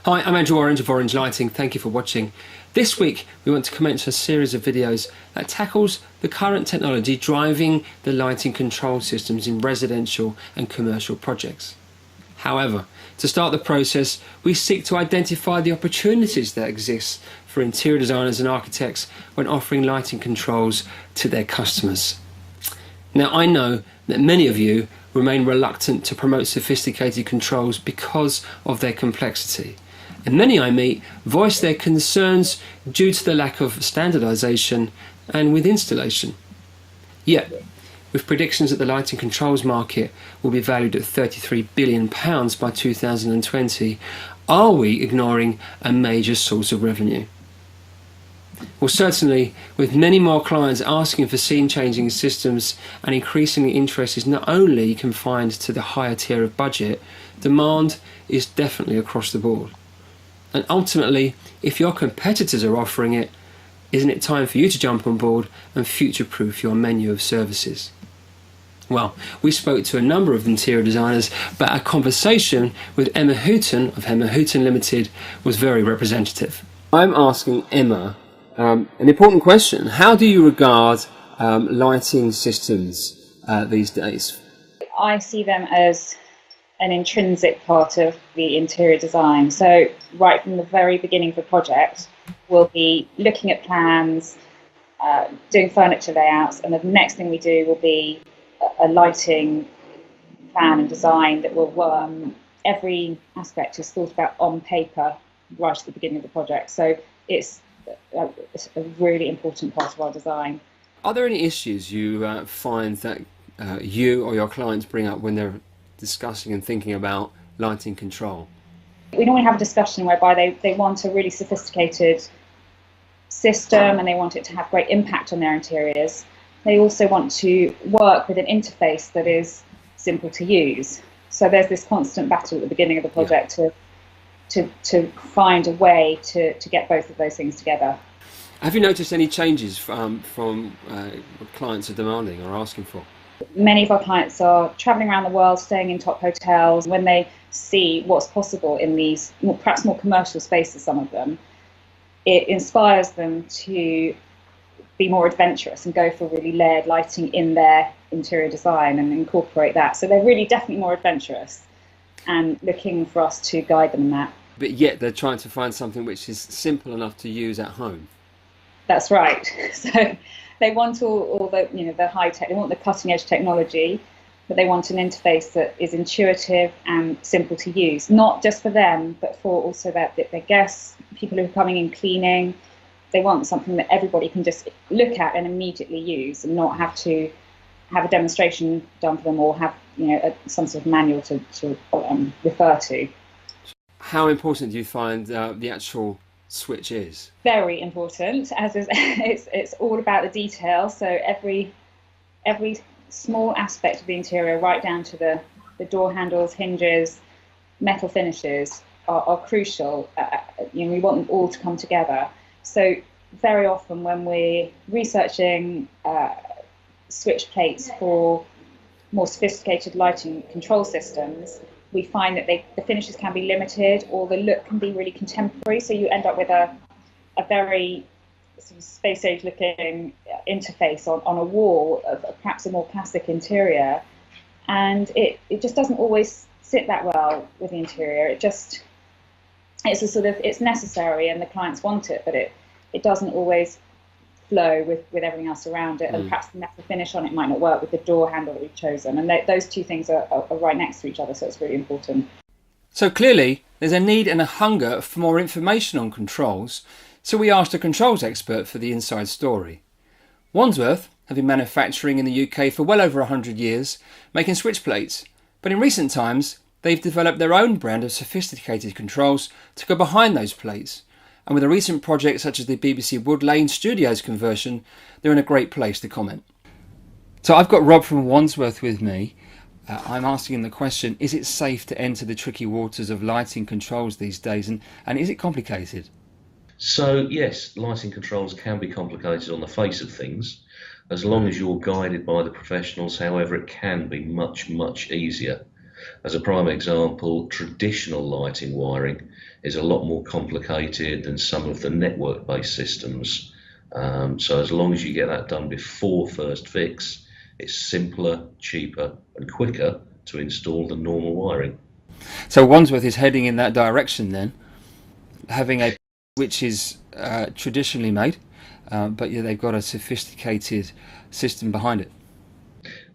Hi, I'm Andrew Orange of Orange Lighting. Thank you for watching. This week we want to commence a series of videos that tackles the current technology driving the lighting control systems in residential and commercial projects. However, to start the process, we seek to identify the opportunities that exist for interior designers and architects when offering lighting controls to their customers. Now, I know that many of you remain reluctant to promote sophisticated controls because of their complexity. And many I meet voice their concerns due to the lack of standardisation and with installation. Yet, with predictions that the lighting controls market will be valued at £33 billion by 2020, are we ignoring a major source of revenue? Well, certainly, with many more clients asking for scene-changing systems and increasingly interest is not only confined to the higher tier of budget, demand is definitely across the board. And ultimately, if your competitors are offering it, isn't it time for you to jump on board and future-proof your menu of services? Well, we spoke to a number of interior designers, but our conversation with Emma Hooton of Emma Hooton Limited was very representative. I'm asking Emma an important question. How do you regard lighting systems these days? I see them as an intrinsic part of the interior design. So right from the very beginning of the project, we'll be looking at plans, doing furniture layouts, and the next thing we do will be a lighting plan and design that will work. Every aspect is thought about on paper right at the beginning of the project. So it's a really important part of our design. Are there any issues you find that you or your clients bring up when they're discussing and thinking about lighting control? We normally have a discussion whereby they want a really sophisticated system and they want it to have great impact on their interiors. They also want to work with an interface that is simple to use. So there's this constant battle at the beginning of the project to find a way to get both of those things together. Have you noticed any changes from what clients are demanding or asking for? Many of our clients are travelling around the world, staying in top hotels. When they see what's possible in these perhaps more commercial spaces, some of them, it inspires them to be more adventurous and go for really layered lighting in their interior design and incorporate that. So they're really definitely more adventurous and looking for us to guide them in that. But yet they're trying to find something which is simple enough to use at home. That's right. So they want all the the high tech. They want the cutting edge technology, but they want an interface that is intuitive and simple to use. Not just for them, but for also their guests, people who are coming in cleaning. They want something that everybody can just look at and immediately use, and not have to have a demonstration done for them or have some sort of manual to refer to. How important do you find the actual switch is? Very important, as is it's all about the detail. So every small aspect of the interior, right down to the door handles, hinges, metal finishes, are crucial. We want them all to come together. So very often when we're researching switch plates for more sophisticated lighting control systems, we find that the finishes can be limited or the look can be really contemporary. So you end up with a very sort of space age looking interface on a wall of perhaps a more classic interior. And it just doesn't always sit that well with the interior. It's necessary and the clients want it, but it doesn't always flow with everything else around it, and perhaps the metal finish on it might not work with the door handle that we've chosen, and those two things are right next to each other, so it's really important. So clearly there's a need and a hunger for more information on controls, so we asked a controls expert for the inside story. Wandsworth have been manufacturing in the UK for well over 100 years, making switch plates, but in recent times they've developed their own brand of sophisticated controls to go behind those plates. And with a recent project such as the BBC Wood Lane Studios conversion, they're in a great place to comment. So I've got Rob from Wandsworth with me. I'm asking him the question, is it safe to enter the tricky waters of lighting controls these days, and is it complicated? So yes, lighting controls can be complicated on the face of things. As long as you're guided by the professionals, however, it can be much, much easier. As a prime example, traditional lighting wiring is a lot more complicated than some of the network-based systems. So as long as you get that done before first fix, it's simpler, cheaper and quicker to install than normal wiring. So Wandsworth is heading in that direction then, having a which is traditionally made, but yeah, they've got a sophisticated system behind it.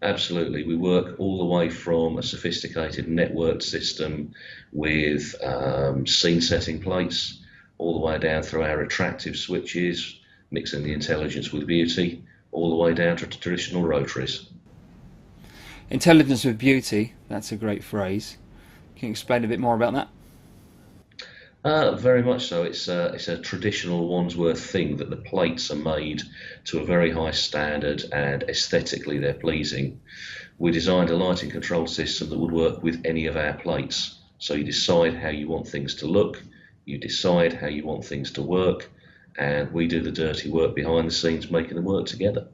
Absolutely. We work all the way from a sophisticated networked system with scene setting plates, all the way down through our attractive switches, mixing the intelligence with beauty, all the way down to traditional rotaries. Intelligence with beauty, that's a great phrase. Can you explain a bit more about that? Very much so. It's a traditional Wandsworth thing that the plates are made to a very high standard and aesthetically they're pleasing. We designed a lighting control system that would work with any of our plates. So you decide how you want things to look, you decide how you want things to work, and we do the dirty work behind the scenes making them work together.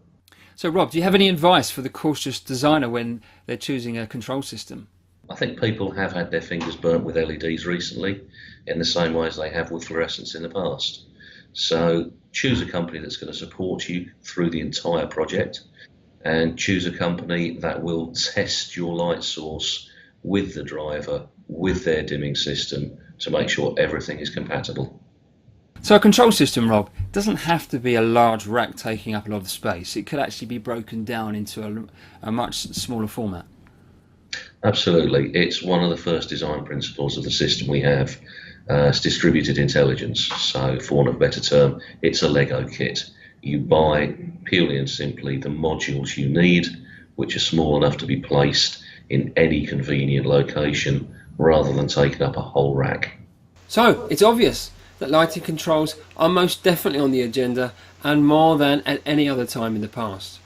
So Rob, do you have any advice for the cautious designer when they're choosing a control system? I think people have had their fingers burnt with LEDs recently in the same way as they have with fluorescents in the past. So choose a company that's going to support you through the entire project, and choose a company that will test your light source with the driver, with their dimming system, to make sure everything is compatible. So a control system, Rob, doesn't have to be a large rack taking up a lot of space. It could actually be broken down into a much smaller format. Absolutely. It's one of the first design principles of the system we have. It's distributed intelligence. So for want of a better term, it's a Lego kit. You buy purely and simply the modules you need, which are small enough to be placed in any convenient location rather than taking up a whole rack. So it's obvious that lighting controls are most definitely on the agenda, and more than at any other time in the past.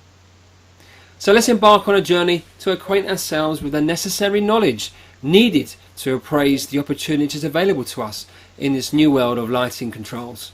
So let's embark on a journey to acquaint ourselves with the necessary knowledge needed to appraise the opportunities available to us in this new world of lighting controls.